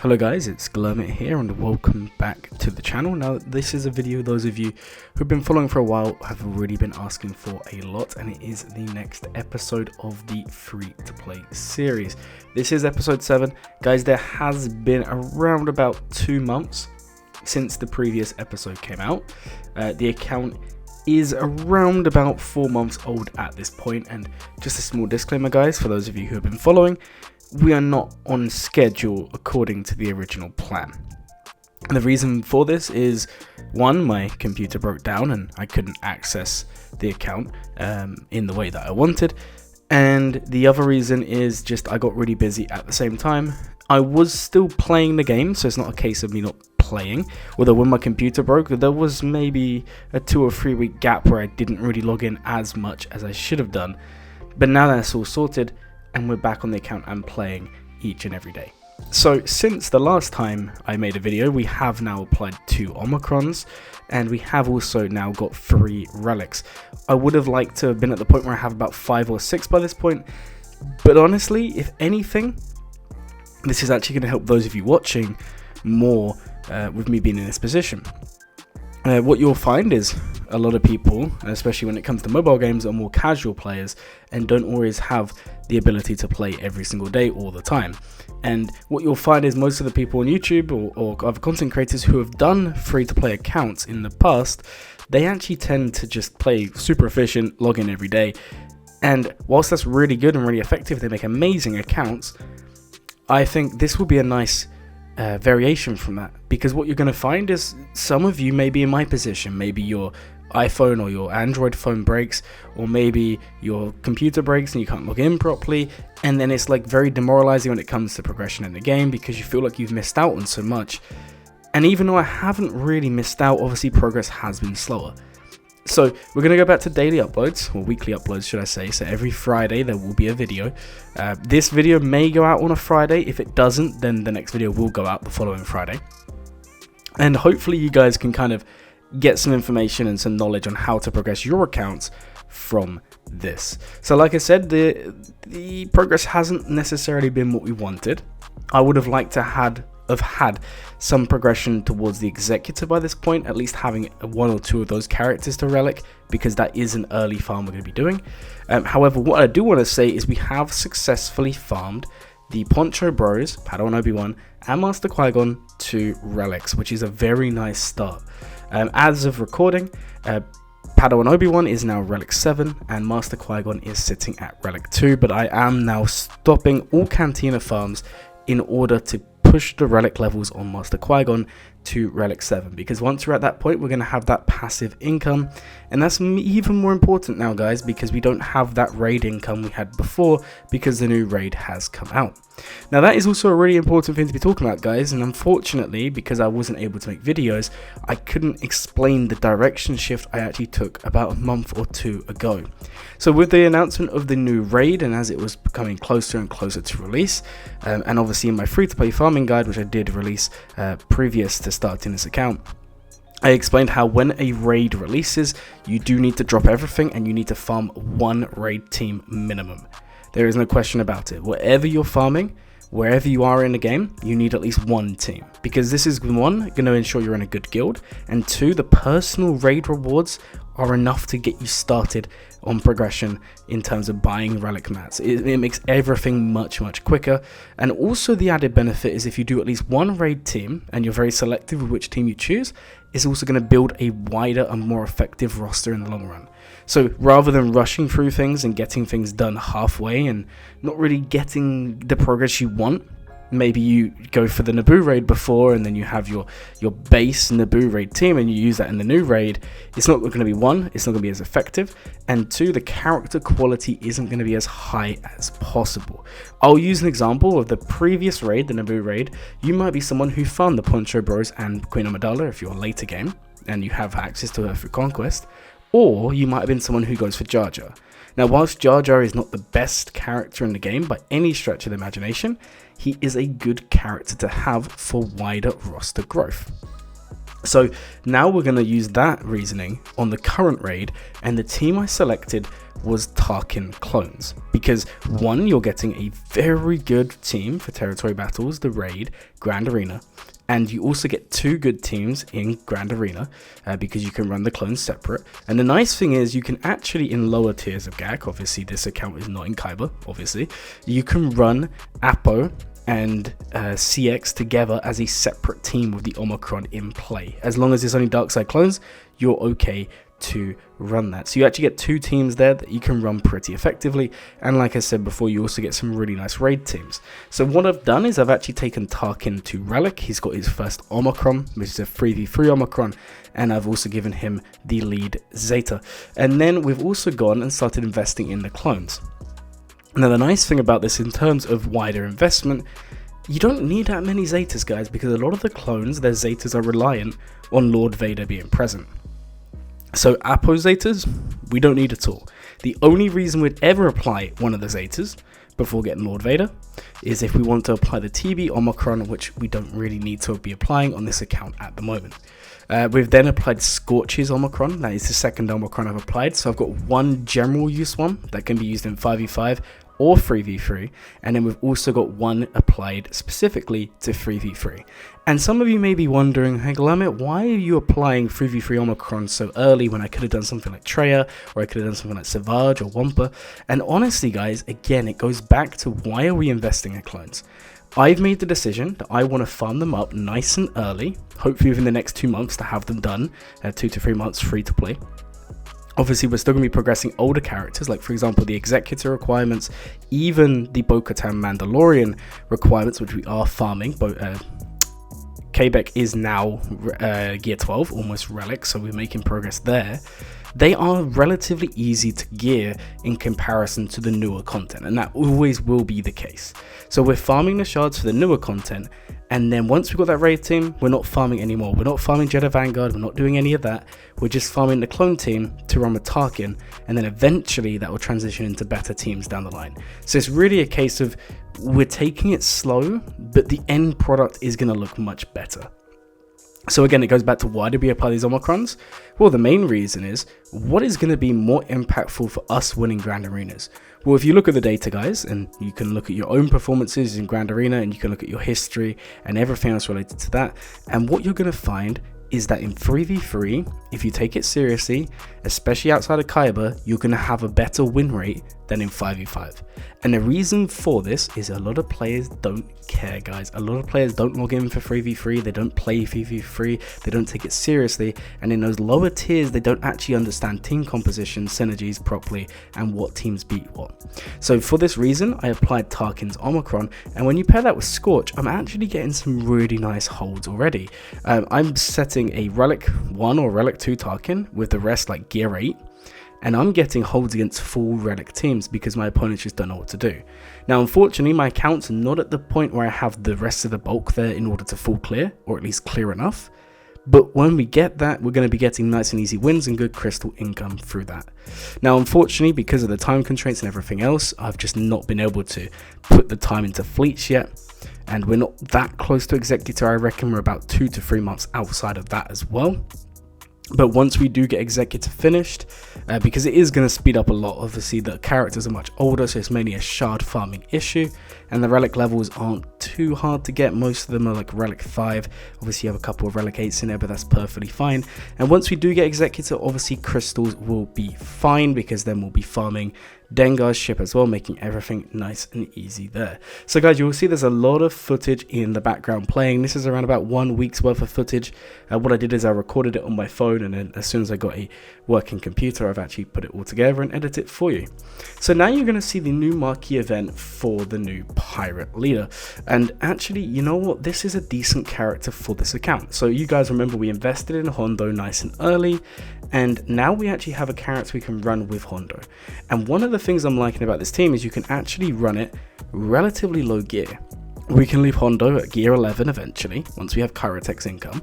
Hello guys, it's Glurmit here and welcome back to the channel. Now this is a video those of you who've been following for a while have really been asking for a lot, and it is the next episode of the free-to-play series. This is episode 7. Guys, there has been around about 2 months since the previous episode came out. The account is around about 4 months old at this point, and just a small disclaimer guys, for those of you who have been following, we are not on schedule according to the original plan. And the reason for this is, one, my computer broke down and I couldn't access the account in the way that I wanted. And the other reason is just I got really busy at the same time. I was still playing the game, so it's not a case of me not playing. Although when my computer broke, there was maybe a 2 or 3 week gap where I didn't really log in as much as I should have done. But now that's all sorted, and we're back on the account and playing each and every day. So since the last time I made a video, we have now applied 2 omicrons, and we have also now got 3 relics. I would have liked to have been at the point where I have about 5 or 6 by this point, but honestly, if anything, this is actually going to help those of you watching more with me being in this position. What you'll find is a lot of people, especially when it comes to mobile games, are more casual players and don't always have the ability to play every single day all the time. And what you'll find is most of the people on YouTube or other content creators who have done free-to-play accounts in the past, they actually tend to just play super efficient, log in every day. And whilst that's really good and really effective, they make amazing accounts, I think this will be a nice variation from that, because what you're going to find is some of you may be in my position. Maybe your iPhone or your Android phone breaks, or maybe your computer breaks and you can't log in properly, and then it's like very demoralizing when it comes to progression in the game because you feel like you've missed out on so much. And even though I haven't really missed out, obviously progress has been slower. So we're going to go back to daily uploads, or weekly uploads should I say. So every Friday there will be a video. This video may go out on a Friday. If it doesn't, then the next video will go out the following Friday. And hopefully you guys can kind of get some information and some knowledge on how to progress your accounts from this. So like I said, the progress hasn't necessarily been what we wanted. I would have liked to have had some progression towards the executor by this point, at least having 1 or 2 of those characters to relic, because that is an early farm we're going to be doing. However, what I do want to say is we have successfully farmed the Poncho Bros, Padawan Obi-Wan, and Master Qui-Gon to relics, which is a very nice start. As of recording, Padawan Obi-Wan is now relic 7 and Master Qui-Gon is sitting at relic 2, but I am now stopping all Cantina farms in order to push the relic levels on Master Qui-Gon to relic 7, because once we're at that point, we're going to have that passive income, and that's even more important now guys, because we don't have that raid income we had before, because the new raid has come out. Now that is also a really important thing to be talking about guys, and unfortunately, because I wasn't able to make videos, I couldn't explain the direction shift I actually took about a month or 2 ago. So with the announcement of the new raid, and as it was becoming closer and closer to release, and obviously in my free-to-play farming guide, which I did release previous to starting this account, I explained how when a raid releases, you do need to drop everything and you need to farm 1 raid team minimum. There is no question about it. Whatever you're farming, wherever you are in the game, you need at least 1 team, because this is 1, going to ensure you're in a good guild, and 2, the personal raid rewards are enough to get you started on progression in terms of buying relic mats. It makes everything much quicker. And also the added benefit is if you do at least 1 raid team and you're very selective with which team you choose, it's also going to build a wider and more effective roster in the long run. So rather than rushing through things and getting things done halfway and not really getting the progress you want, maybe you go for the Naboo raid before and then you have your base Naboo raid team and you use that in the new raid, it's not going to be 1, it's not going to be as effective, and 2, the character quality isn't going to be as high as possible. I'll use an example of the previous raid, the Naboo raid. You might be someone who farmed the Poncho Bros and Queen Amidala if you're a later game and you have access to her through Conquest, or you might have been someone who goes for Jar Jar. Now, whilst Jar Jar is not the best character in the game by any stretch of the imagination, he is a good character to have for wider roster growth. So now we're going to use that reasoning on the current raid, and the team I selected was Tarkin clones, because one, you're getting a very good team for territory battles, the raid, Grand Arena, and you also get 2 good teams in Grand Arena because you can run the clones separate. And the nice thing is you can actually, in lower tiers of GAC, obviously this account is not in Kyber, obviously, you can run Apo and CX together as a separate team with the Omicron in play. As long as it's only dark side clones, you're okay to run that. So you actually get 2 teams there that you can run pretty effectively, and like I said before, you also get some really nice raid teams. So what I've done is I've actually taken Tarkin to Relic. He's got his first Omicron, which is a 3v3 Omicron, and I've also given him the lead Zeta. And then we've also gone and started investing in the clones. Now the nice thing about this in terms of wider investment, you don't need that many Zetas, guys, because a lot of the clones, their Zetas are reliant on Lord Vader being present. So Apo Zetas, we don't need at all. The only reason we'd ever apply one of the Zetas before getting Lord Vader is if we want to apply the TB Omicron, which we don't really need to be applying on this account at the moment. We've then applied Scorch's Omicron. That is the second Omicron I've applied. So I've got one general use one that can be used in 5v5 or 3v3, and then we've also got one applied specifically to 3v3. And some of you may be wondering, hey Glurmit, why are you applying 3v3 Omicron so early when I could have done something like Treya, or I could have done something like Savage or Wampa? And honestly guys, again, it goes back to why are we investing in clones? I've made the decision that I want to farm them up nice and early, hopefully within the next 2 months to have them done, 2 to 3 months free to play. Obviously, we're still going to be progressing older characters, like for example the Executor requirements, even the Bo-Katan Mandalorian requirements, which we are farming. Quebec is now gear 12, almost relic, so we're making progress there. They are relatively easy to gear in comparison to the newer content, and that always will be the case. So we're farming the shards for the newer content, and then once we've got that raid team, we're not farming anymore. We're not farming Jedi Vanguard, we're not doing any of that. We're just farming the clone team to run with Tarkin, and then eventually that will transition into better teams down the line. So it's really a case of we're taking it slow, but the end product is going to look much better. So again, it goes back to why did we apply these Omicrons? Well, the main reason is, what is going to be more impactful for us winning Grand Arenas? Well, if you look at the data, guys, and you can look at your own performances in Grand Arena, and you can look at your history and everything else related to that, and what you're going to find is that in 3v3, if you take it seriously, especially outside of Kyber, you're going to have a better win rate than in 5v5. And the reason for this is a lot of players don't care, guys. A lot of players don't log in for 3v3, they don't play 3v3, they don't take it seriously, and in those lower tiers, they don't actually understand team composition, synergies properly, and what teams beat what. So for this reason, I applied Tarkin's Omicron, and when you pair that with Scorch, I'm actually getting some really nice holds already. I'm setting a Relic 1 or Relic 2 Tarkin with the rest like Gear 8, and I'm getting holds against full Relic teams because my opponents just don't know what to do. Now, unfortunately, my account's not at the point where I have the rest of the bulk there in order to full clear, or at least clear enough. But when we get that, we're going to be getting nice and easy wins and good crystal income through that. Now, unfortunately, because of the time constraints and everything else, I've just not been able to put the time into fleets yet. And we're not that close to Executor. I reckon we're about 2 to 3 months outside of that as well. But once we do get Executor finished, because it is going to speed up a lot, obviously the characters are much older, so it's mainly a shard farming issue, and the relic levels aren't too hard to get. Most of them are like relic 5, obviously you have a couple of relic 8s in there, but that's perfectly fine. And once we do get Executor, obviously crystals will be fine, because then we'll be farming Dengar's ship as well, making everything nice and easy there. So guys, you'll see there's a lot of footage in the background playing. This is around about 1 week's worth of footage. What I did is I recorded it on my phone, and then as soon as I got a working computer, I've actually put it all together and edited it for you. So now you're going to see the new marquee event for the new pirate leader. And actually, you know what, this is a decent character for this account. So you guys remember we invested in Hondo nice and early, and now we actually have a character we can run with Hondo. And one of the things I'm liking about this team is you can actually run it relatively low gear. We can leave Hondo at gear 11 eventually, once we have Kyrotek's income,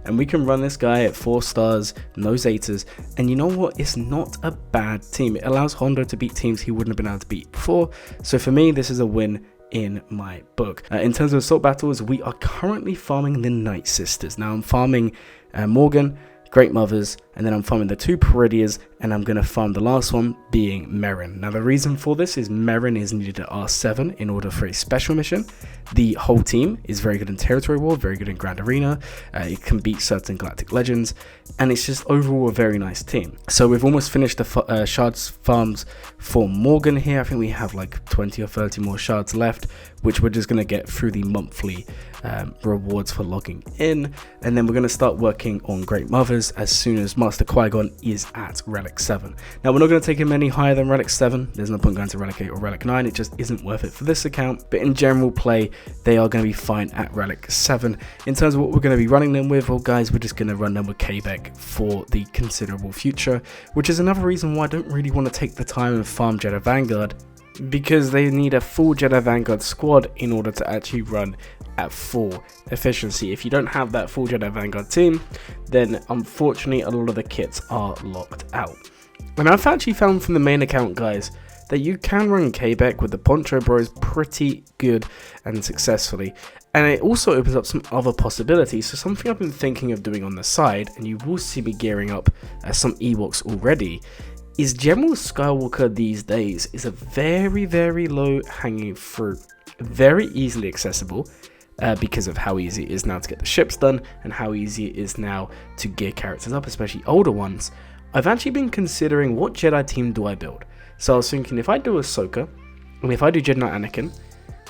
and we can run this guy at 4 stars, no Zetas, and you know what, it's not a bad team. It allows Hondo to beat teams he wouldn't have been able to beat before, so for me this is a win in my book. In terms of assault battles, we are currently farming the Night Sisters. Now I'm farming Morgan, Great Mothers, and then I'm farming the 2 Peridias, and I'm going to farm the last one being Merrin. Now the reason for this is Merrin is needed at R7 in order for a special mission. The whole team is very good in Territory War, very good in Grand Arena, it can beat certain Galactic Legends, and it's just overall a very nice team. So we've almost finished the shards farms for Morgan here. I think we have like 20 or 30 more shards left, which we're just going to get through the monthly rewards for logging in, and then we're going to start working on Great Mothers as soon as Master Qui-Gon is at Relic 7. Now we're not going to take him any higher than Relic 7, there's no point going to Relic 8 or Relic 9, it just isn't worth it for this account, but in general play they are going to be fine at Relic 7. In terms of what we're going to be running them with, well guys, we're just going to run them with Quebec for the considerable future, which is another reason why I don't really want to take the time and farm Jedi Vanguard, because they need a full Jedi Vanguard squad in order to actually run at full efficiency. If you don't have that full Jedi Vanguard team, then unfortunately a lot of the kits are locked out. And I've actually found from the main account, guys, that you can run Quebec with the Poncho Bros pretty good and successfully, and it also opens up some other possibilities. So something I've been thinking of doing on the side, and you will see me gearing up some Ewoks already, is General Skywalker these days is a very low hanging fruit, very easily accessible, because of how easy it is now to get the ships done and how easy it is now to gear characters up, especially older ones. I've actually been considering what Jedi team do I build. So I was thinking, if I do Ahsoka and if I do Jedi Knight Anakin,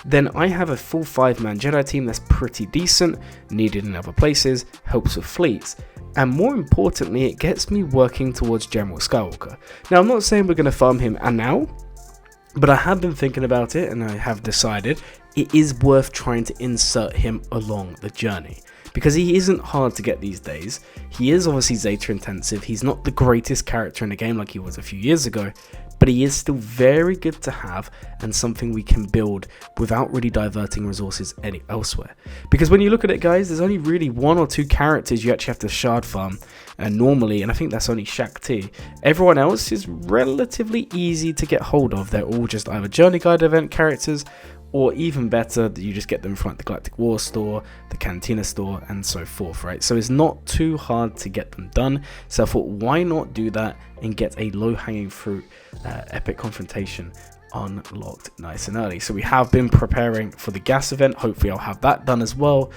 then I have a full 5-man Jedi team that's pretty decent, needed in other places, helps with fleets, and more importantly, it gets me working towards General Skywalker. Now I'm not saying we're going to farm him now, but I have been thinking about it and I have decided it is worth trying to insert him along the journey, because he isn't hard to get these days. He is obviously Zeta intensive, he's not the greatest character in the game like he was a few years ago, but he is still very good to have and something we can build without really diverting resources elsewhere. Because when you look at it, guys, there's only really 1 or 2 characters you actually have to shard farm normally, and I think that's only Shaq T. Everyone else is relatively easy to get hold of. They're all just either Journey Guide event characters, or even better, you just get them from like the Galactic War store, the Cantina store, and so forth, right? So it's not too hard to get them done. So I thought, why not do that and get a low-hanging fruit epic confrontation unlocked nice and early. So we have been preparing for the gas event. Hopefully I'll have that done as well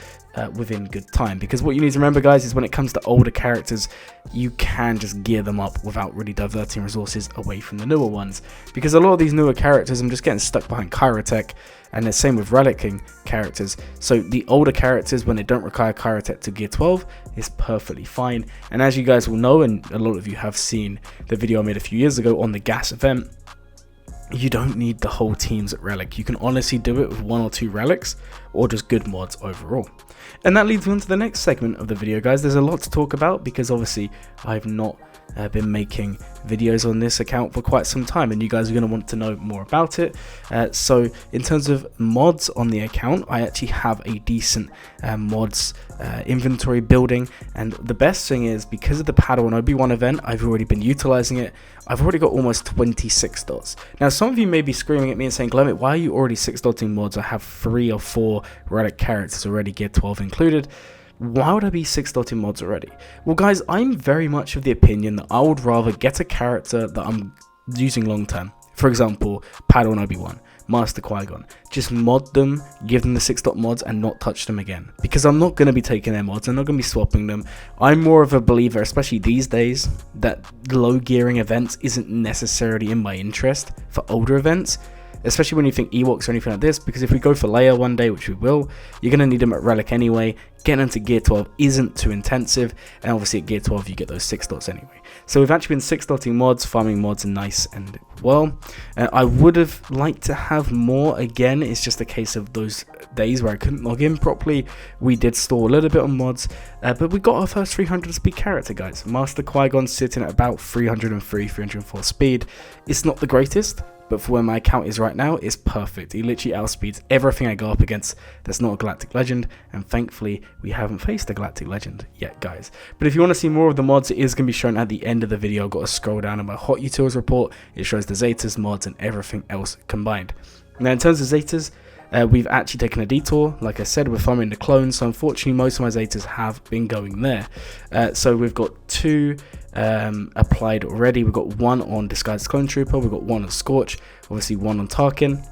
within good time, because what you need to remember, guys, is when it comes to older characters, you can just gear them up without really diverting resources away from the newer ones, because a lot of these newer characters, I'm just getting stuck behind Kyrotech, and the same with relicking characters. So the older characters, when they don't require Kyrotech to gear 12, is perfectly fine. And as you guys will know, and a lot of you have seen the video I made a few years ago on the gas event, you don't need the whole teams at Relic. You can honestly do it with 1 or 2 relics or just good mods overall. And that leads me on to the next segment of the video, guys. There's a lot to talk about because obviously I've not been making videos on this account for quite some time, and you guys are going to want to know more about it. So in terms of mods on the account, I actually have a decent mods inventory building, and the best thing is, because of the Padawan Obi-Wan event, I've already been utilizing it. I've already got almost 26 dots. Now some of you may be screaming at me and saying, Glurmit, why are you already 6-dotting mods? I have 3 or 4 relic characters already, gear 12 included. Why would I be 6-dotting mods already? Well guys, I'm very much of the opinion that I would rather get a character that I'm using long term. For example, Padawan Obi-Wan, Master Qui-Gon. Just mod them, give them the 6-dot mods and not touch them again. Because I'm not going to be taking their mods, I'm not going to be swapping them. I'm more of a believer, especially these days, that low gearing events isn't necessarily in my interest for older events. Especially when you think Ewoks or anything like this, because if we go for Leia one day, which we will, you're going to need them at Relic anyway. Getting them to gear 12 isn't too intensive, and obviously at gear 12 you get those 6 dots anyway. So we've actually been 6-dotting mods, farming mods are nice and well. I would have liked to have more. Again, it's just a case of those days where I couldn't log in properly. We did store a little bit on mods, but we got our first 300 speed character, guys. Master Qui-Gon sitting at about 303, 304 speed. It's not the greatest, but for where my account is right now, it's perfect. He literally outspeeds everything I go up against that's not a Galactic Legend, and thankfully we haven't faced a Galactic Legend yet, guys. But if you want to see more of the mods, it is going to be shown at the end of the video. I've got to scroll down in my hot utils report. It shows the Zetas, mods, and everything else combined. Now in terms of Zetas, we've actually taken a detour. Like I said, we're farming the clones, so unfortunately most of my Zetas have been going there. So we've got 2 applied already. We've got one on Disguised Clone Trooper, we've got one on Scorch, obviously one on Tarkin.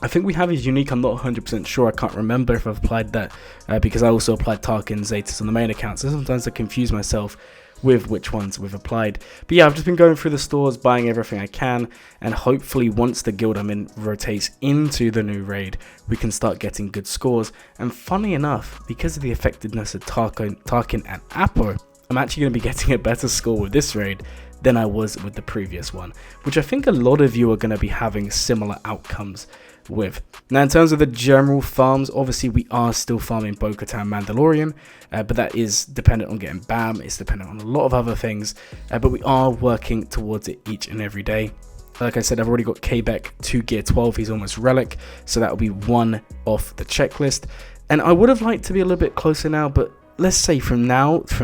I think we have his unique, I'm not 100% sure, I can't remember if I've applied that, because I also applied Tarkin Zetas on the main account, so sometimes I confuse myself with which ones we've applied. But yeah, I've just been going through the stores, buying everything I can, and hopefully once the guild I'm in rotates into the new raid, we can start getting good scores. And funny enough, because of the effectiveness of Tarkin and Apo, I'm actually going to be getting a better score with this raid than I was with the previous one, which I think a lot of you are going to be having similar outcomes with. Now, in terms of the general farms, obviously we are still farming Bo-Katan Mandalorian, but that is dependent on getting BAM, it's dependent on a lot of other things, but we are working towards it each and every day. Like I said, I've already got K-Beck to gear 12, he's almost relic, so that will be one off the checklist. And I would have liked to be a little bit closer now, but let's say from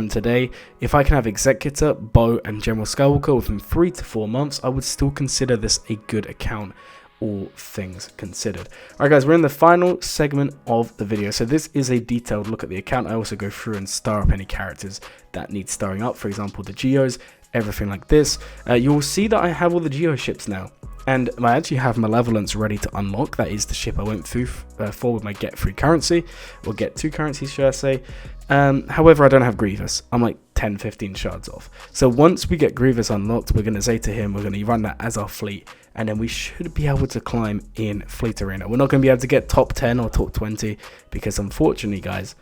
today, if I can have Executor, Bo, and General Skywalker within 3 to 4 months, I would still consider this a good account, all things considered. Alright guys, we're in the final segment of the video. So this is a detailed look at the account. I also go through and star up any characters that need starring up, for example the Geos, everything like this. You'll see that I have all the Geo ships now, and I actually have Malevolence ready to unlock. That is the ship I went through for with my get 3 currency, or get 2 currencies should I say. However, I don't have Grievous. I'm like 10-15 shards off. So once we get Grievous unlocked, we're going to Zeta him, we're going to run that as our fleet, and then we should be able to climb in Fleet Arena. We're not going to be able to get top 10 or top 20 because unfortunately guys,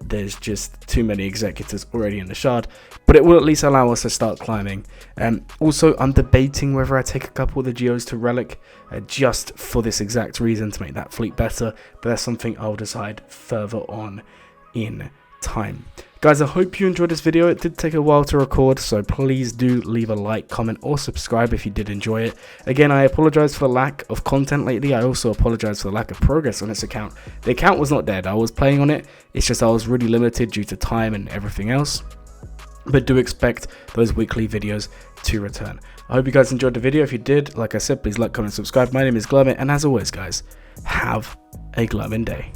there's just too many Executors already in the shard, but it will at least allow us to start climbing. Also, I'm debating whether I take a couple of the Geos to Relic, just for this exact reason, to make that fleet better, but that's something I'll decide further on in time. Guys, I hope you enjoyed this video. It did take a while to record, so please do leave a like, comment, or subscribe if you did enjoy it. Again, I apologize for the lack of content lately. I also apologize for the lack of progress on this account. The account was not dead. I was playing on it. It's just I was really limited due to time and everything else. But do expect those weekly videos to return. I hope you guys enjoyed the video. If you did, like I said, please like, comment, subscribe. My name is Glurmit, and as always, guys, have a glurmin day.